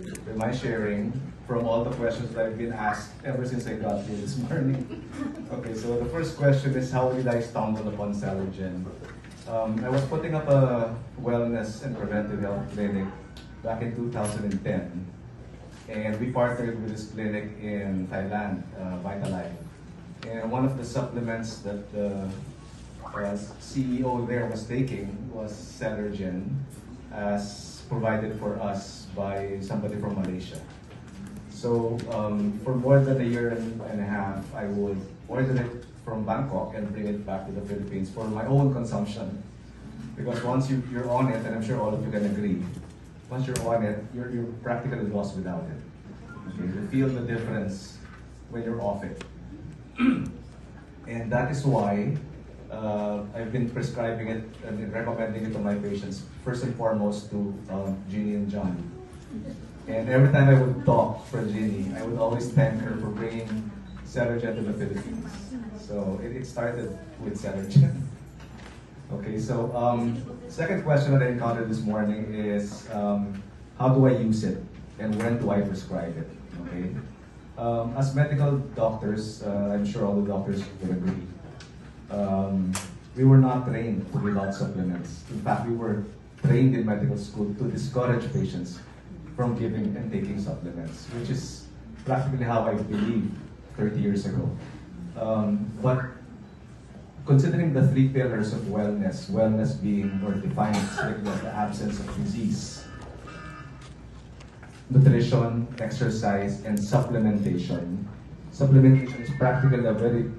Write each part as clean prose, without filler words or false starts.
with my sharing from all the questions that I've been asked ever since I got here this morning. Okay, so the first question is, how did I stumble upon Celergen? I was putting up a wellness and preventive health clinic back in 2010. And we partnered with this clinic in Thailand, Vitalife. And one of the supplements that the CEO there was taking was Celergen, as provided for us by somebody from Malaysia. So for more than a year and a half, I would order it from Bangkok and bring it back to the Philippines for my own consumption. Because once you're on it, and I'm sure all of you can agree, once you're on it, you're practically lost without it. Okay? You feel the difference when you're off it. And that is why I've been prescribing it and recommending it to my patients, first and foremost to Jeannie and John. And every time I would talk for Jeannie, I would always thank her for bringing Celergen to the Philippines. So it started with Celergen. Okay, so second question that I encountered this morning is, how do I use it and when do I prescribe it? Okay, as medical doctors, I'm sure all the doctors will agree, we were not trained to give out supplements. In fact, we were trained in medical school to discourage patients from giving and taking supplements, which is practically how I believed 30 years ago. But considering the three pillars of wellness, wellness being or defined as the absence of disease, nutrition, exercise, and supplementation. Supplementation is practically a very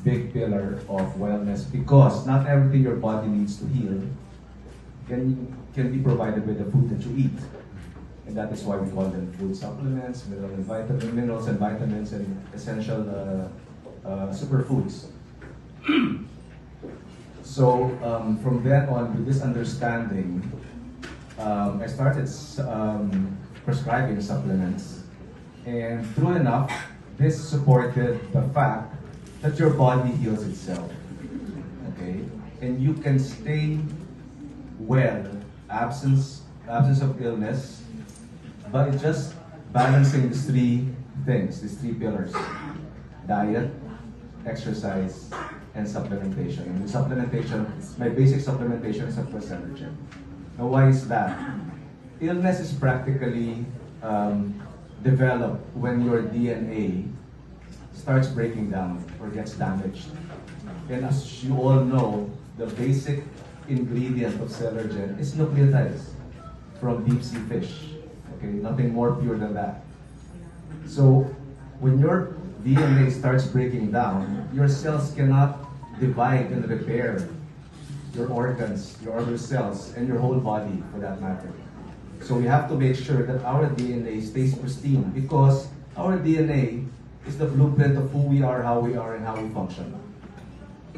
big pillar of wellness because not everything your body needs to heal can be provided with the food that you eat. And that is why we call them food supplements, minerals and vitamins, and essential superfoods. So from then on, with this understanding, I started prescribing supplements. And true enough, this supported the fact that your body heals itself. Okay? And you can stay well, absence of illness, by just balancing these three things, these three pillars: diet, exercise, and supplementation. And the supplementation, my basic supplementation is of course Celergen. Now, why is that? Illness is practically developed when your DNA starts breaking down or gets damaged. And as you all know, the basic ingredient of Celergen is nucleotides from deep sea fish. Okay, nothing more pure than that. So when your DNA starts breaking down, your cells cannot divide and repair your organs, your other cells, and your whole body for that matter. So we have to make sure that our DNA stays pristine because our DNA is the blueprint of who we are, how we are, and how we function.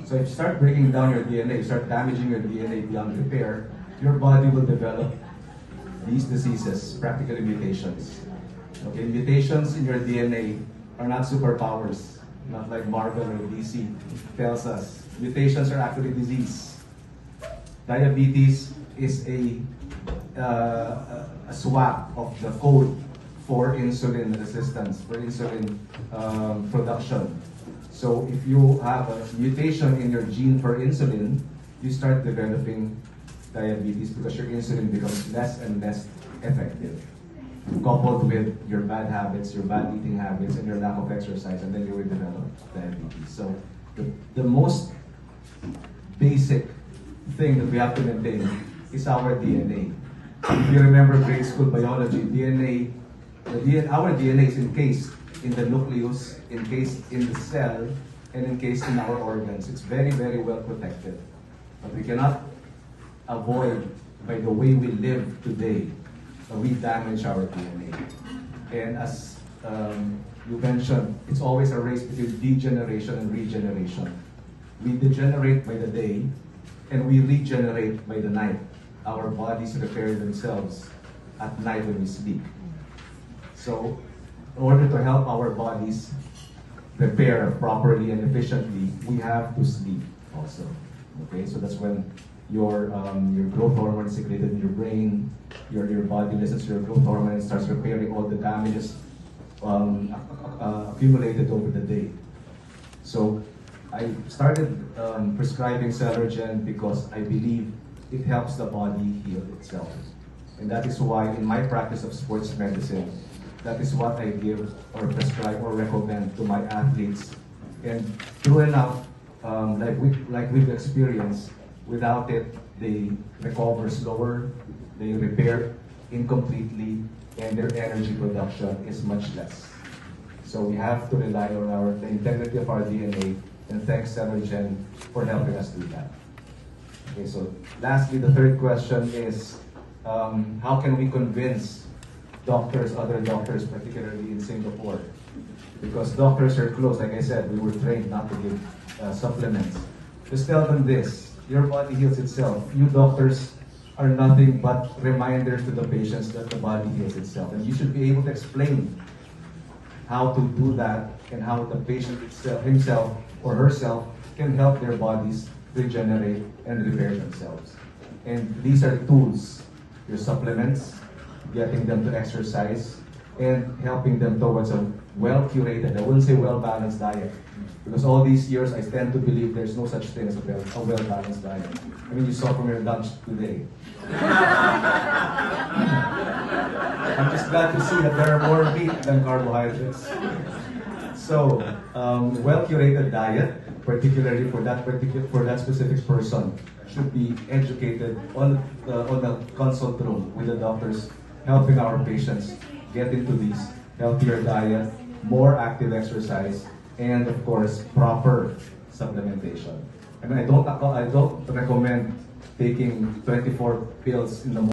So if you start breaking down your DNA, start damaging your DNA beyond repair, your body will develop these diseases, practically mutations. Okay, mutations in your DNA are not superpowers, not like Marvel or DC tells us. Mutations are actually disease. Diabetes is a swap of the code for insulin resistance, for insulin production. So if you have a mutation in your gene for insulin, you start developing diabetes because your insulin becomes less and less effective, coupled with your bad habits, your bad eating habits, and your lack of exercise, and then you will develop diabetes. So the most basic thing that we have to maintain is our DNA. If you remember grade school biology, our DNA is encased in the nucleus, encased in the cell, and encased in our organs. It's very, very well protected. But we cannot avoid, by the way we live today, we damage our DNA. And as you mentioned, it's always a race between degeneration and regeneration. We degenerate by the day, and we regenerate by the night. Our bodies repair themselves at night when we sleep. So, in order to help our bodies repair properly and efficiently, we have to sleep also. Okay, so that's when your growth hormone is secreted in your brain, your body listens to your growth hormone and starts repairing accumulated over the day. So I started prescribing Celergen because I believe it helps the body heal itself. And that is why in my practice of sports medicine, that is what I give or prescribe or recommend to my athletes. And true enough, like we've experienced, without it, they recover slower, they repair incompletely, and their energy production is much less. So we have to rely on the integrity of our DNA, and thanks Celergen for helping us do that. Okay, so lastly, the third question is, how can we convince doctors, other doctors, particularly in Singapore? Because doctors are closed, like I said, we were trained not to give supplements. Just tell them this, your body heals itself. You doctors are nothing but reminders to the patients that the body heals itself. And you should be able to explain how to do that and how the patient himself or herself can help their bodies regenerate and repair themselves. And these are tools, your supplements, getting them to exercise, and helping them towards a well-curated, I wouldn't say well-balanced diet. Because all these years, I tend to believe there's no such thing as a well-balanced diet. I mean, you saw from your lunch today. I'm just glad to see that there are more meat than carbohydrates. So, well-curated diet, particularly for that specific person, should be educated on the consult room with the doctors, helping our patients get into these healthier diet, more active exercise, and of course, proper supplementation. I mean, I don't recommend taking 24 pills in the morning.